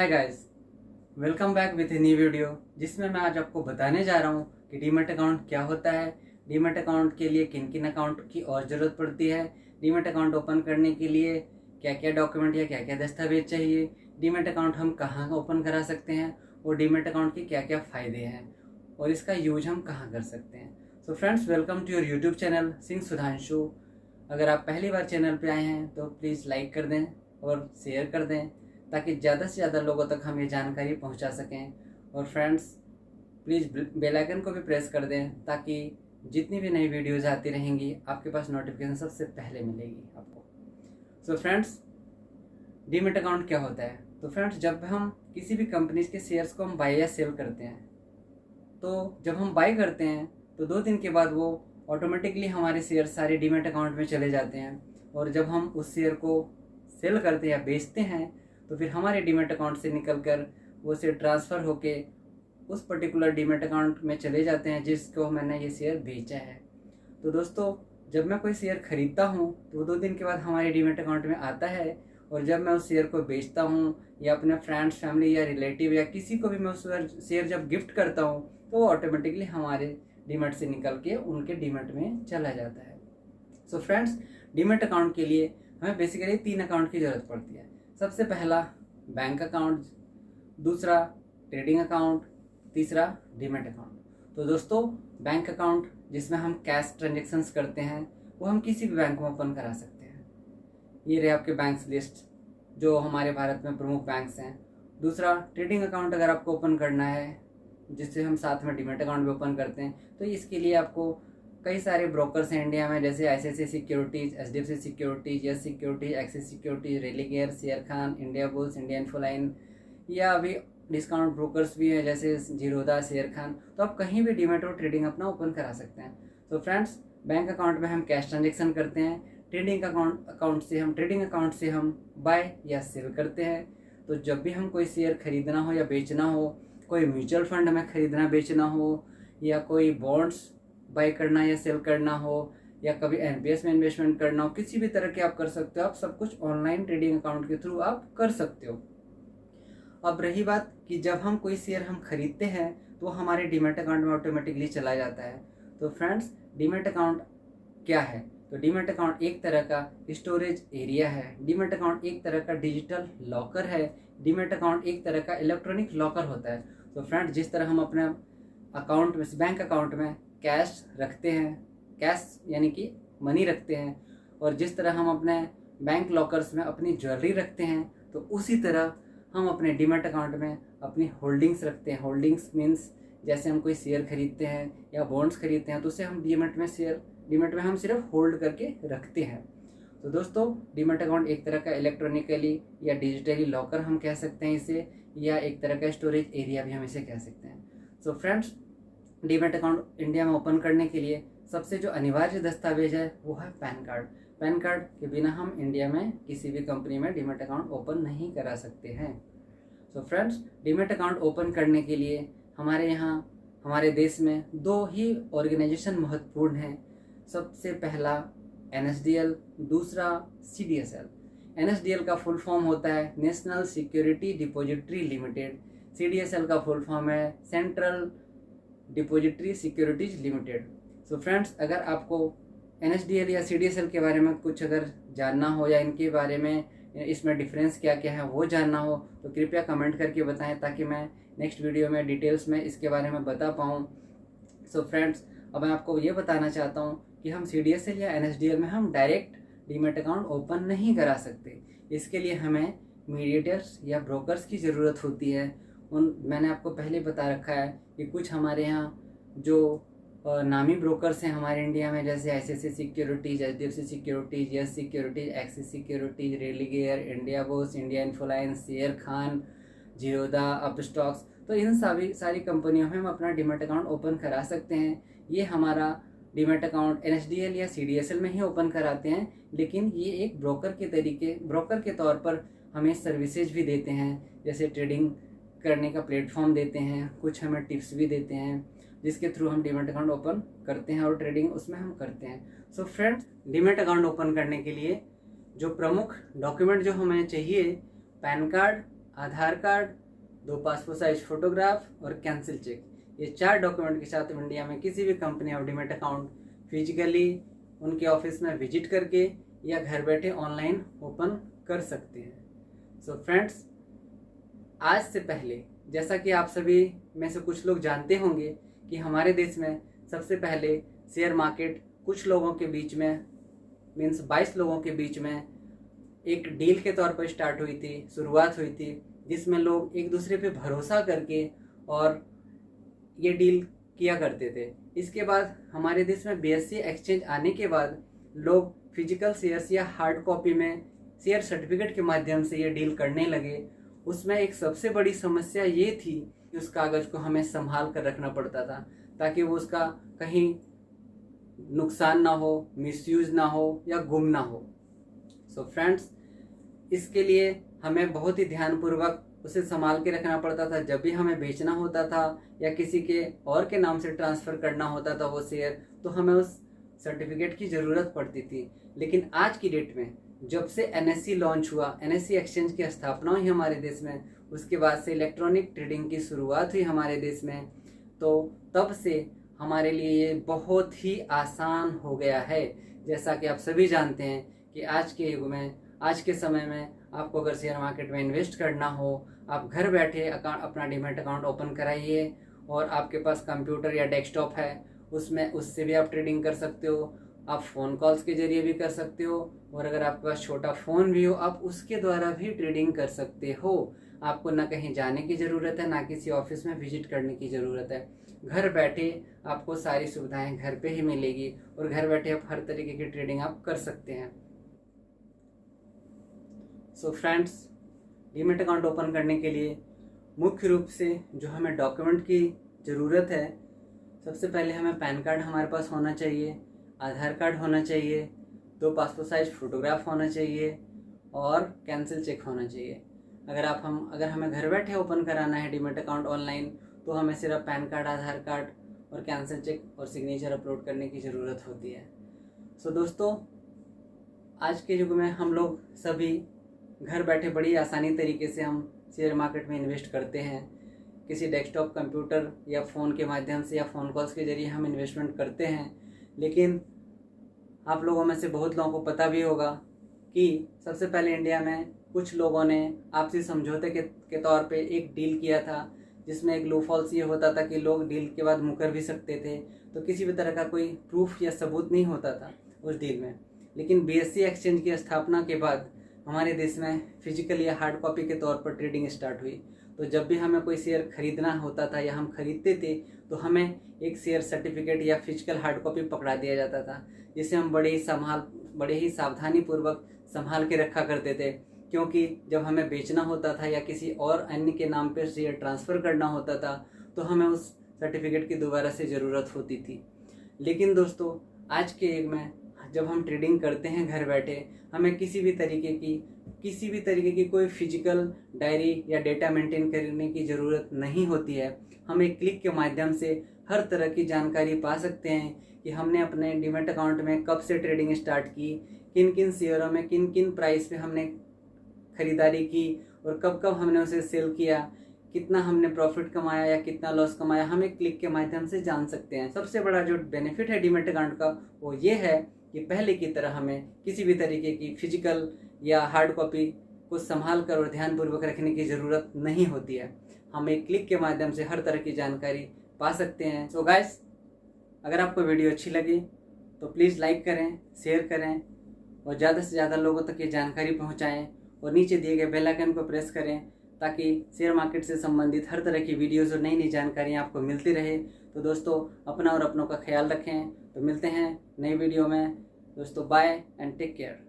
Hi guys, welcome back with a new video जिसमें मैं आज आपको बताने जा रहा हूँ कि डीमैट अकाउंट क्या होता है, डीमैट अकाउंट के लिए किन किन अकाउंट की और ज़रूरत पड़ती है, डीमैट अकाउंट ओपन करने के लिए क्या क्या डॉक्यूमेंट या क्या क्या दस्तावेज चाहिए, डीमैट अकाउंट हम कहाँ ओपन करा सकते हैं और डीमैट अकाउंट के क्या क्या फ़ायदे हैं और इसका यूज हम कहाँ कर सकते हैं। So friends, welcome to your YouTube channel Singh Sudhanshu. अगर आप पहली बार चैनल पे आए हैं तो प्लीज़ लाइक कर दें और शेयर कर दें ताकि ज़्यादा से ज़्यादा लोगों तक हम ये जानकारी पहुंचा सकें। और फ्रेंड्स, प्लीज़ बेल आइकन को भी प्रेस कर दें ताकि जितनी भी नई वीडियोज़ आती रहेंगी आपके पास नोटिफिकेशन सबसे पहले मिलेगी आपको। सो फ्रेंड्स, डीमैट अकाउंट क्या होता है? तो फ्रेंड्स, जब हम किसी भी कंपनीज के शेयर्स को हम बाय या सेल करते हैं तो जब हम बाय करते हैं तो 2 दिन के बाद वो ऑटोमेटिकली हमारे शेयर सारे डीमैट अकाउंट में चले जाते हैं। और जब हम उस शेयर को सेल करते हैं या बेचते हैं तो फिर हमारे डीमैट अकाउंट से निकलकर वो शेयर ट्रांसफ़र होके उस पर्टिकुलर डीमैट अकाउंट में चले जाते हैं जिसको मैंने ये शेयर बेचा है। तो दोस्तों, जब मैं कोई शेयर खरीदता हूँ तो वो 2 दिन के बाद हमारे डीमैट अकाउंट में आता है और जब मैं उस शेयर को बेचता हूँ या अपने फ्रेंड्स, फैमिली या रिलेटिव या किसी को भी मैं उस शेयर जब गिफ्ट करता हूँ तो वो ऑटोमेटिकली हमारे डीमैट से निकल के उनके डीमैट में चला जाता है। सो फ्रेंड्स, डीमैट अकाउंट के लिए हमें बेसिकली 3 अकाउंट की ज़रूरत पड़ती है। सबसे पहला बैंक अकाउंट, दूसरा ट्रेडिंग अकाउंट, तीसरा डीमैट अकाउंट। तो दोस्तों, बैंक अकाउंट जिसमें हम कैश ट्रांजेक्शन्स करते हैं वो हम किसी भी बैंक में ओपन करा सकते हैं। ये रहे आपके बैंक्स लिस्ट जो हमारे भारत में प्रमुख बैंक्स हैं। दूसरा ट्रेडिंग अकाउंट अगर आपको ओपन करना है जिससे हम साथ में डीमैट अकाउंट भी ओपन करते हैं तो इसके लिए आपको कई सारे ब्रोकर्स हैं इंडिया में, जैसे ICICI securities, HDFC securities, yes securities, axis securities, Religare, share Khan, India bulls, India Infoline या अभी डिस्काउंट ब्रोकर्स भी हैं जैसे जीरोधा, शेयर खान। तो आप कहीं भी डीमैट और ट्रेडिंग अपना ओपन करा सकते हैं। तो फ्रेंड्स, बैंक अकाउंट में हम कैश ट्रांजेक्शन करते हैं, ट्रेडिंग अकाउंट से हम बाय या सेल करते हैं। तो जब भी हम कोई शेयर खरीदना हो या बेचना हो, कोई म्यूचुअल फंड में खरीदना बेचना हो या कोई बॉन्ड्स बाय करना या सेल करना हो या कभी NPS में इन्वेस्टमेंट करना हो, किसी भी तरह के आप कर सकते हो। आप सब कुछ ऑनलाइन ट्रेडिंग अकाउंट के थ्रू आप कर सकते हो। अब रही बात कि जब हम कोई शेयर हम खरीदते हैं तो हमारे डीमैट अकाउंट में ऑटोमेटिकली चला जाता है। तो फ्रेंड्स, डीमैट अकाउंट क्या है? तो डीमैट अकाउंट एक तरह का स्टोरेज एरिया है, डीमैट अकाउंट एक तरह का डिजिटल लॉकर है, डीमैट अकाउंट एक तरह का इलेक्ट्रॉनिक लॉकर होता है। तो फ्रेंड्स, जिस तरह हम अपने अकाउंट में, बैंक अकाउंट में कैश रखते हैं, कैश यानी कि मनी रखते हैं, और जिस तरह हम अपने बैंक लॉकर्स में अपनी ज्वेलरी रखते हैं तो उसी तरह हम अपने डीमैट अकाउंट में अपनी होल्डिंग्स रखते हैं। होल्डिंग्स मीन्स जैसे हम कोई शेयर खरीदते हैं या बॉन्ड्स खरीदते हैं तो उसे हम डीमैट में हम सिर्फ होल्ड करके रखते हैं। तो दोस्तों, डीमैट अकाउंट एक तरह का इलेक्ट्रॉनिकली या डिजिटली लॉकर हम कह सकते हैं इसे, या एक तरह का स्टोरेज एरिया भी हम इसे कह सकते हैं। So friends, demat account India में ओपन करने के लिए सबसे जो अनिवार्य दस्तावेज है वो है पैन कार्ड। पैन कार्ड के बिना हम इंडिया में किसी भी कंपनी में डीमैट अकाउंट ओपन नहीं करा सकते हैं। So friends, demat account open करने के लिए हमारे देश में 2 ही ऑर्गेनाइजेशन महत्वपूर्ण हैं। सबसे पहला NSDL, दूसरा CDSL। NSDL का फुल फॉर्म होता है national security depository limited, CDSL का फुल फॉर्म है central depository securities limited. So friends, अगर आपको NSDL या CDSL के बारे में कुछ अगर जानना हो या इनके बारे में, इसमें डिफरेंस क्या क्या है वो जानना हो तो कृपया कमेंट करके बताएं ताकि मैं नेक्स्ट वीडियो में डिटेल्स में इसके बारे में बता पाऊँ। सो फ्रेंड्स, अब मैं आपको ये बताना चाहता हूँ कि हम CDSL या NSDL में हम डायरेक्ट डीमैट अकाउंट ओपन नहीं करा सकते। इसके लिए हमें मीडिएटर्स या ब्रोकर्स की ज़रूरत होती है। मैंने आपको पहले बता रखा है कि कुछ हमारे यहाँ जो नामी ब्रोकर्स हैं हमारे इंडिया में, जैसे ICICI securities, HDFC securities, yes securities, axis securities, Religare, India bulls, India Infoline, share Khan, Zerodha, Upstox. तो इन सारी कंपनियों में हम अपना डीमैट अकाउंट ओपन करा सकते हैं। ये हमारा डीमैट अकाउंट NSDL या CDSL में ही ओपन कराते हैं, लेकिन ये एक ब्रोकर के तौर पर हमें सर्विसेज भी देते हैं, जैसे ट्रेडिंग करने का प्लेटफॉर्म देते हैं, कुछ हमें टिप्स भी देते हैं जिसके थ्रू हम डीमैट अकाउंट ओपन करते हैं और ट्रेडिंग उसमें हम करते हैं। So friends, demat account open करने के लिए जो प्रमुख डॉक्यूमेंट जो हमें चाहिए, पैन कार्ड, आधार कार्ड, 2 पासपोर्ट साइज फोटोग्राफ और कैंसिल चेक। ये 4 डॉक्यूमेंट के साथ इंडिया में किसी भी company of demat account physically उनके ऑफिस में विजिट करके या घर बैठे ऑनलाइन ओपन कर सकते हैं। सो फ्रेंड्स, आज से पहले जैसा कि आप सभी में से कुछ लोग जानते होंगे कि हमारे देश में सबसे पहले शेयर मार्केट कुछ लोगों के बीच में मीन्स 22 लोगों के बीच में एक डील के तौर पर स्टार्ट हुई थी, शुरुआत हुई थी, जिसमें लोग एक दूसरे पे भरोसा करके और ये डील किया करते थे। इसके बाद हमारे देश में BSE एक्सचेंज आने के बाद लोग फिजिकल शेयर्स या हार्ड कॉपी में शेयर सर्टिफिकेट के माध्यम से ये डील करने लगे। उसमें एक सबसे बड़ी समस्या ये थी कि उस कागज़ को हमें संभाल कर रखना पड़ता था ताकि वो उसका कहीं नुकसान ना हो, मिसयूज ना हो या गुम ना हो। सो फ्रेंड्स, इसके लिए हमें बहुत ही ध्यानपूर्वक उसे संभाल के रखना पड़ता था। जब भी हमें बेचना होता था या किसी के और के नाम से ट्रांसफ़र करना होता था वो शेयर, तो हमें उस सर्टिफिकेट की ज़रूरत पड़ती थी। लेकिन आज की डेट में जब से NSE लॉन्च हुआ, NSE एक्सचेंज की स्थापना हुई हमारे देश में, उसके बाद से इलेक्ट्रॉनिक ट्रेडिंग की शुरुआत हुई हमारे देश में, तो तब से हमारे लिए ये बहुत ही आसान हो गया है। जैसा कि आप सभी जानते हैं कि आज के युग में, आज के समय में आपको अगर शेयर मार्केट में इन्वेस्ट करना हो, आप घर बैठे अपना डीमैट अकाउंट ओपन कराइए और आपके पास कंप्यूटर या डेस्कटॉप है, उससे भी आप ट्रेडिंग कर सकते हो। आप फ़ोन कॉल्स के जरिए भी कर सकते हो और अगर आपके पास छोटा फ़ोन भी हो, आप उसके द्वारा भी ट्रेडिंग कर सकते हो। आपको ना कहीं जाने की ज़रूरत है, ना किसी ऑफिस में विजिट करने की ज़रूरत है। घर बैठे आपको सारी सुविधाएं घर पे ही मिलेगी और घर बैठे आप हर तरीके की ट्रेडिंग आप कर सकते हैं। So friends, demat account open करने के लिए मुख्य रूप से जो हमें डॉक्यूमेंट की ज़रूरत है, सबसे पहले हमें पैन कार्ड हमारे पास होना चाहिए, आधार कार्ड होना चाहिए, 2 पासपोर्ट साइज फोटोग्राफ होना चाहिए और कैंसिल चेक होना चाहिए। अगर हमें घर बैठे ओपन कराना है डीमैट अकाउंट ऑनलाइन, तो हमें सिर्फ पैन कार्ड, आधार कार्ड और कैंसिल चेक और सिग्नेचर अपलोड करने की ज़रूरत होती है। सो दोस्तों, आज के युग में हम लोग सभी घर बैठे बड़ी आसानी तरीके से हम शेयर मार्केट में इन्वेस्ट करते हैं। किसी डेस्कटॉप, कंप्यूटर या फ़ोन के माध्यम से या फ़ोन कॉल्स के ज़रिए हम इन्वेस्टमेंट करते हैं। लेकिन आप लोगों में से बहुत लोगों को पता भी होगा कि सबसे पहले इंडिया में कुछ लोगों ने आपसी समझौते के तौर पे एक डील किया था, जिसमें एक लूपहोल्स ये होता था कि लोग डील के बाद मुकर भी सकते थे, तो किसी भी तरह का कोई प्रूफ या सबूत नहीं होता था उस डील में। लेकिन BSE एक्सचेंज की स्थापना के बाद हमारे देश में फिजिकल या हार्ड कॉपी के तौर पर ट्रेडिंग स्टार्ट हुई। तो जब भी हमें कोई शेयर खरीदना होता था या हम खरीदते थे, तो हमें एक शेयर सर्टिफिकेट या फिजिकल हार्ड कॉपी पकड़ा दिया जाता था, जिसे हम बड़े ही सावधानी पूर्वक संभाल के रखा करते थे। क्योंकि जब हमें बेचना होता था या किसी और अन्य के नाम पर शेयर ट्रांसफ़र करना होता था, तो हमें उस सर्टिफिकेट की दोबारा से ज़रूरत होती थी। लेकिन दोस्तों, आज के युग में जब हम ट्रेडिंग करते हैं घर बैठे, हमें किसी भी तरीके की कोई फिजिकल डायरी या डेटा मेंटेन करने की ज़रूरत नहीं होती है। हम एक क्लिक के माध्यम से हर तरह की जानकारी पा सकते हैं कि हमने अपने डीमैट अकाउंट में कब से ट्रेडिंग स्टार्ट की, किन किन शेयरों में किन किन प्राइस पे हमने खरीदारी की और कब कब हमने उसे सेल किया, कितना हमने प्रॉफिट कमाया या कितना लॉस कमाया, हम एक क्लिक के माध्यम से जान सकते हैं। सबसे बड़ा जो बेनिफिट है डीमैट अकाउंट का, वो ये है कि पहले की तरह हमें किसी भी तरीके की फिजिकल या हार्ड कॉपी को संभाल कर और ध्यानपूर्वक रखने की ज़रूरत नहीं होती है। हम एक क्लिक के माध्यम से हर तरह की जानकारी पा सकते हैं। सो गाइस, अगर आपको वीडियो अच्छी लगी तो प्लीज़ लाइक करें, शेयर करें और ज़्यादा से ज़्यादा लोगों तक ये जानकारी पहुँचाएँ और नीचे दिए गए बेल आइकन को प्रेस करें ताकि शेयर मार्केट से संबंधित हर तरह की वीडियोज़ और नई नई जानकारियाँ आपको मिलती रहे। तो दोस्तों, अपना और अपनों का ख्याल रखें। तो मिलते हैं नई वीडियो में। दोस्तों, बाय एंड टेक केयर।